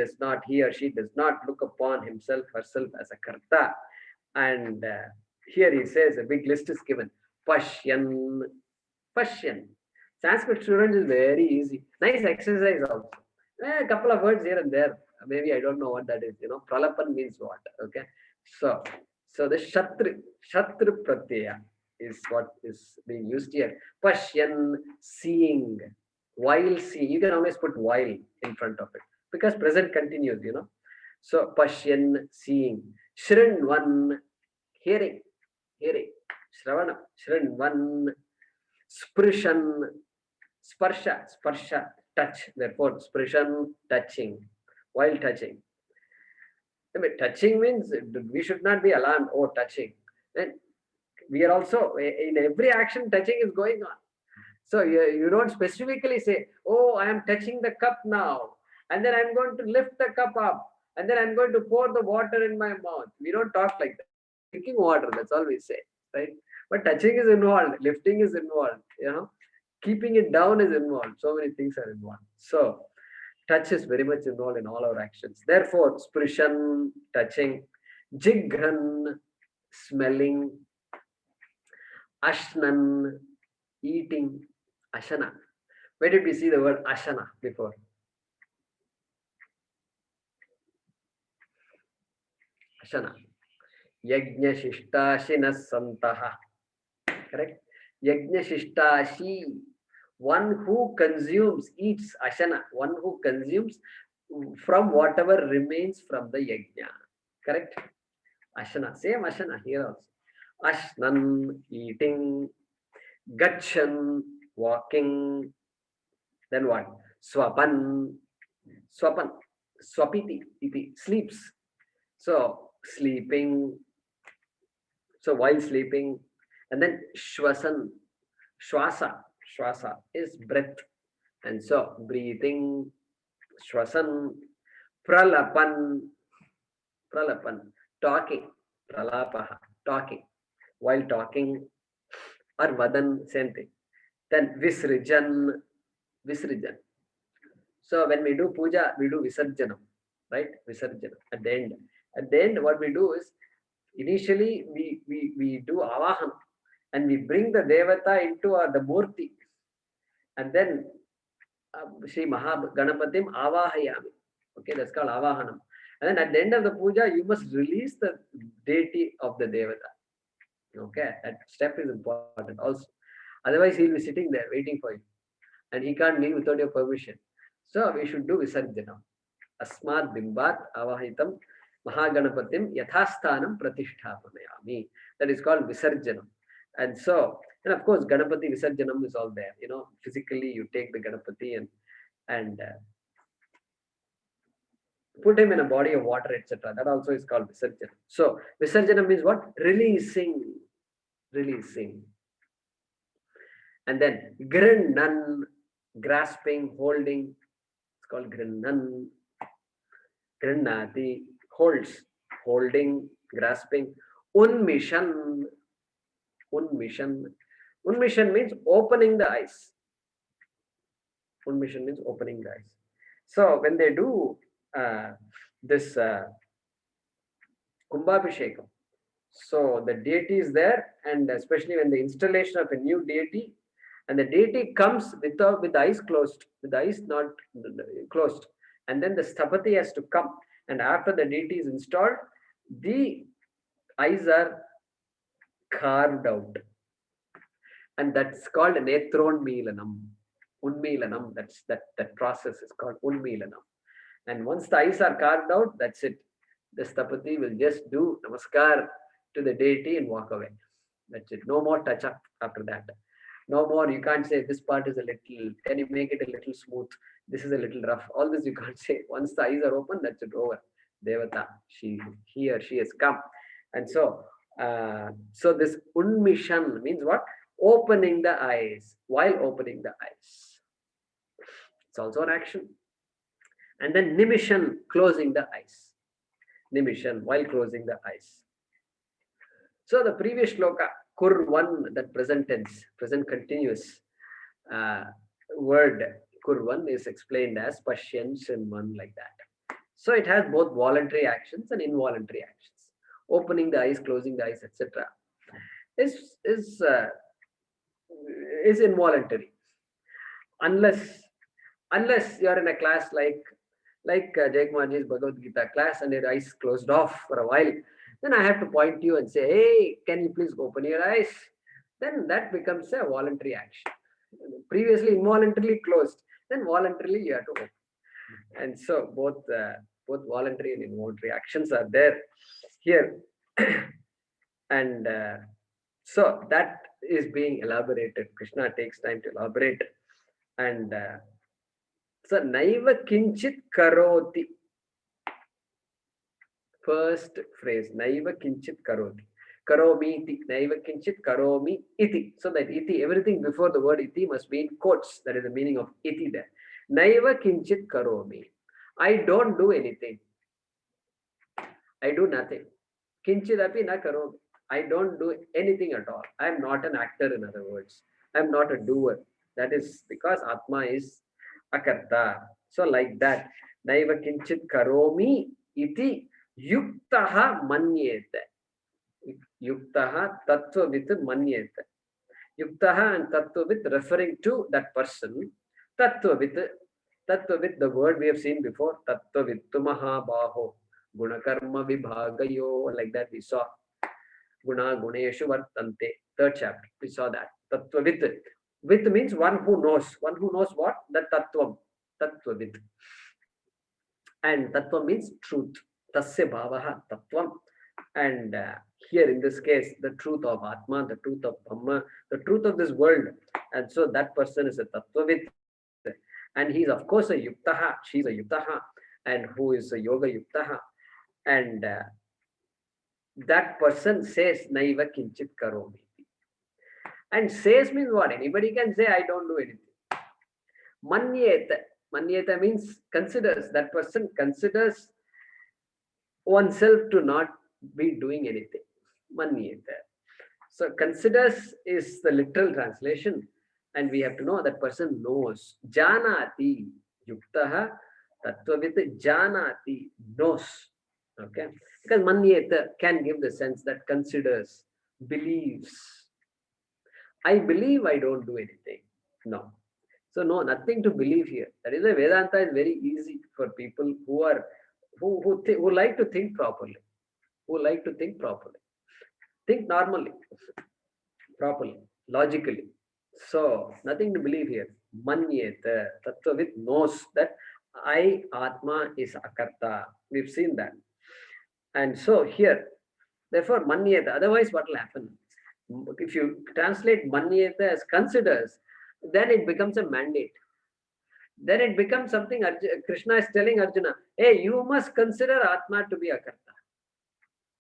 or she does not look upon himself, herself as a karta. And here he says a big list is given. Pashyan, Pashyan. Sanskrit students is very easy. Nice exercise also. A couple of words here and there. Maybe I don't know what that is. Pralapan means what? Okay. So, the Shatru Pratyaya is what is being used here. Pashyan, seeing. While seeing. You can always put while in front of it because present continues. So, Pashyan, seeing. Shrinvan, hearing. Shravana, Shrinvan. Sprishan, sparsha, touch. Therefore, sprishan, touching, while touching. I mean, touching means we should not be alarmed. Oh, touching. Then we are also in every action, touching is going on. So you don't specifically say, oh, I am touching the cup now, and then I'm going to lift the cup up, and then I'm going to pour the water in my mouth. We don't talk like that. Drinking water, that's all we say, right? But touching is involved, lifting is involved, keeping it down is involved. So many things are involved. So touch is very much involved in all our actions. Therefore, sprishan, touching, jigran, smelling, ashnan, eating, ashana. Where did we see the word ashana before? Ashana. Yajna shishtashinas santaha. Correct? Yajna shishtashi. One who consumes, eats ashana. One who consumes from whatever remains from the yajna. Correct? Ashana. Same ashana here also. Ashnan, eating. Gachan, walking. Then what? Swapan, swapiti, iti, sleeps. So sleeping. So while sleeping, and then shwasan, shwasa is breath, and so breathing, shwasan, pralapan, talking, pralapaha, talking, while talking, or vadan, same thing. Then visrijan. So when we do puja, we do visarjanam, right? Visarjanam at the end. At the end, what we do is initially we do avahan and we bring the devata into the murti, and then Sri Mahaganapatim avahayami. Okay, that's called avahanam. And then at the end of the puja, you must release the deity of the devata. Okay, that step is important also. Otherwise, he'll be sitting there waiting for you, and he can't leave without your permission. So we should do visarjanam. Asmat bimbat avahitam Mahaganapatim yathasthanam pratishthapanayami. That is called visarjanam. And so, and of course, Ganapati visarjanam is all there. Physically you take the Ganapati and put him in a body of water, etc. That also is called visarjanam. So visarjanam means what? Releasing. And then grinnan, grasping, holding. It's called grinnan. Grinnati, holds, holding, grasping. Unmission means opening the eyes. Unmission means opening the eyes. So when they do this Kumbhabhishekam, so the deity is there, and especially when the installation of a new deity, and the deity comes with the eyes closed, with the eyes not closed, and then the Sthapati has to come, and after the deity is installed, the eyes are carved out, and that's called Netronmilanam. Unmilanam, that process is called Unmilanam. And once the eyes are carved out, that's it. The Sthapati will just do namaskar to the deity and walk away. That's it. No more touch up after that. No more, you can't say this part is a little, can you make it a little smooth? This is a little rough. All this you can't say. Once the eyes are open, that's it, over. Devata, he or she has come. And so this unmission means what? Opening the eyes, while opening the eyes. It's also an action. And then nimishan, closing the eyes. Nimishan, while closing the eyes. So the previous shloka, Kurvan, that present tense, present continuous word, kurvan is explained as pashyan shinvan, like that. So it has both voluntary actions and involuntary actions. Opening the eyes, closing the eyes, etc. is is uh, is involuntary, unless you are in a class like Jaykumarji's Bhagavad Gita class and your eyes closed off for a while, then I have to point to you and say, hey, can you please open your eyes? Then that becomes a voluntary action. Previously involuntarily closed, then voluntarily you have to open. And so both voluntary and involuntary actions are there here. And so that is being elaborated. Krishna takes time to elaborate. And so naiva kinchit karoti. First phrase, naiva kinchit karoti. Karomi iti. Naiva kinchit karomi iti. So that iti, everything before the word iti must be in quotes. That is the meaning of iti there. Naiva kinchit karomi. I don't do anything. I do nothing. Kinchit api na karomi. I don't do anything at all. I am not an actor, in other words. I am not a doer. That is because Atma is akarta. So like that, naiva kinchit karomi iti yuktaha manyete. Yuktaha tattvavit manyete. Yuktaha and tattvavit referring to that person. Tattvavit, the word we have seen before. Tattvavittu mahabaho. Gunakarma vibhagayo. Like that we saw. Guna guneshu vartante. Third chapter, we saw that. Tattvavit. With means one who knows. One who knows what? The tattvam. Tattvavit. And tattva means truth. Tasya bhavaha tattvam. And here in this case, the truth of Atma, the truth of Brahma, the truth of this world. And so that person is a tattvavit. And he's of course a yuktaha. She's a yuktaha. And who is a yoga yuktaha. And that person says naiva kinchit karomi. And says means what? Anybody can say I don't do anything. Manyeta. Manyeta means considers. That person considers oneself to not be doing anything. Manyeta. So considers is the literal translation. And we have to know that person knows. Janati. Yuktaha. Tattvavit janati. Knows. Okay. Because manyeta can give the sense that considers, believes. I believe I don't do anything. No. So no, nothing to believe here. That is why Vedanta is very easy for people who are who like to think properly. Who like to think properly. Think normally, properly, logically. So nothing to believe here. Manyeta, tattvavit knows that I, Atma, is akarta. We've seen that. And so here, therefore, manyeta. Otherwise, what will happen? If you translate manyeta as considers, then it becomes a mandate. Then it becomes something Krishna is telling Arjuna, hey, you must consider Atma to be akarta.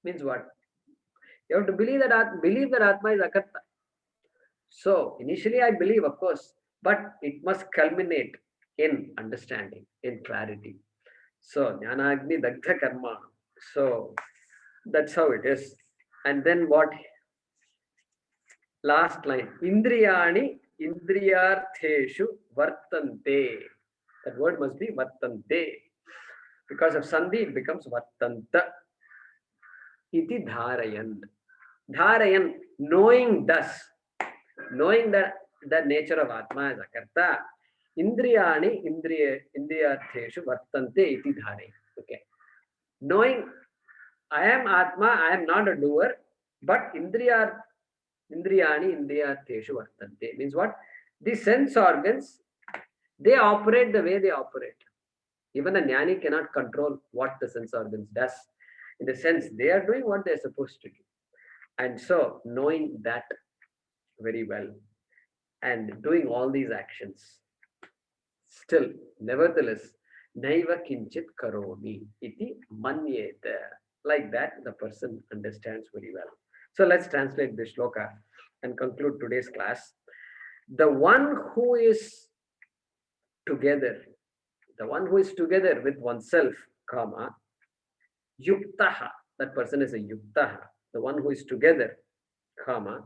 Means what? You have to believe that Atma is akarta. So initially I believe, of course, but it must culminate in understanding, in clarity. So jnanagni dagdha karma. So that's how it is. And then what? Last line. Indriyani indriyartheshu vartante. That word must be vartante. Because of sandhi, it becomes vartanta. Iti dharayan. Dharayan, knowing thus. Knowing that the nature of Atma is akarta. Indriyani indriyartheshu vartante iti dharayan. Okay. Knowing I am Atma, I am not a doer, but indriyani indriyartheshu vartante means what? The sense organs, they operate the way they operate. Even a jnani cannot control what the sense organs does. In the sense, they are doing what they are supposed to do. And so, knowing that very well and doing all these actions, still, nevertheless, naiva kinchit karomi iti manyeta. Like that, the person understands very well. So let's translate this shloka and conclude today's class. The one who is together, with oneself, karma, yuktaha, that person is a yuktaha, the one who is together, karma,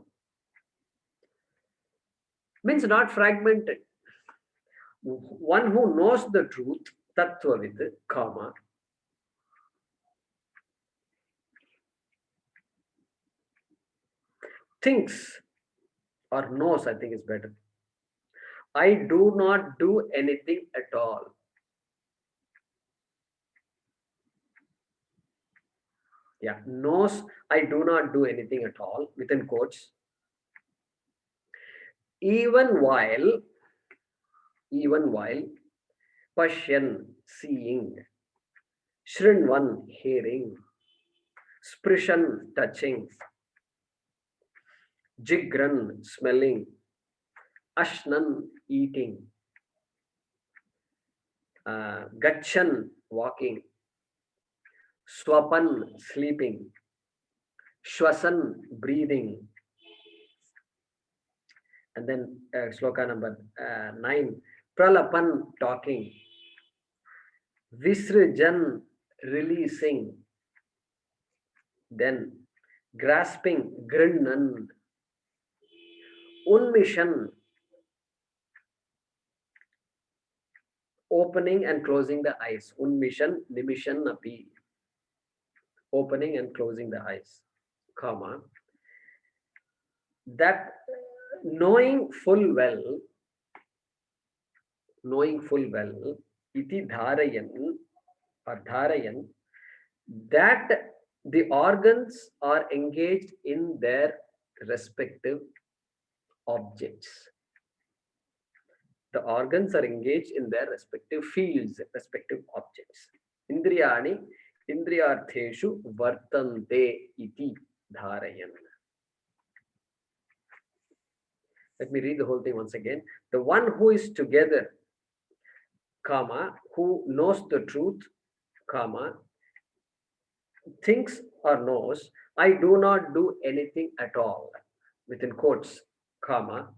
means not fragmented. one who knows the truth, tattvavid, comma, thinks or knows, I think is better. I do not do anything at all. Yeah, knows I do not do anything at all, within quotes. Even while, Pashyan, seeing, Shrinvan, hearing, Sprishan, touching, Jigran, smelling, Ashnan, eating, Gachan, walking, Swapan, sleeping, Shwasan, breathing. And then Shloka number 9, Pralapan, talking, Visrijan, releasing, then grasping, Grinnan, Unmission, opening and closing the eyes, Unmission, Nimishan, Api, opening and closing the eyes, comma, that knowing full well, iti dharayan or dharayan, that the organs are engaged in their respective objects. The organs are engaged in their respective fields, respective objects. Indriyani, indriyartheshu vartante iti dharayan. Let me read the whole thing once again. The one who is together, comma, who knows the truth, comma, thinks or knows, I do not do anything at all, within quotes, comma,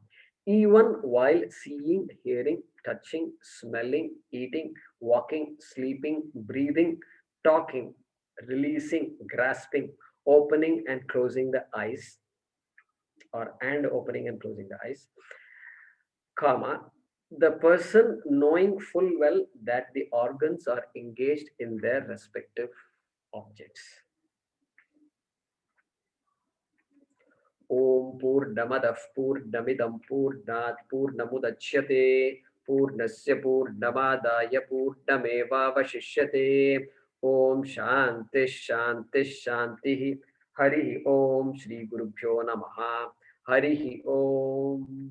even while seeing, hearing, touching, smelling, eating, walking, sleeping, breathing, talking, releasing, grasping, opening and closing the eyes, and opening and closing the eyes, comma, the person knowing full well that the organs are engaged in their respective objects. Om Purnamadah Purnamidam Purnat Purnamudachyate Purnasya Purnamadaya Purnamevavashishyate. Om Shanti Shanti Shanti. Hari Om Shri Gurubhyo Namaha. Hari Om.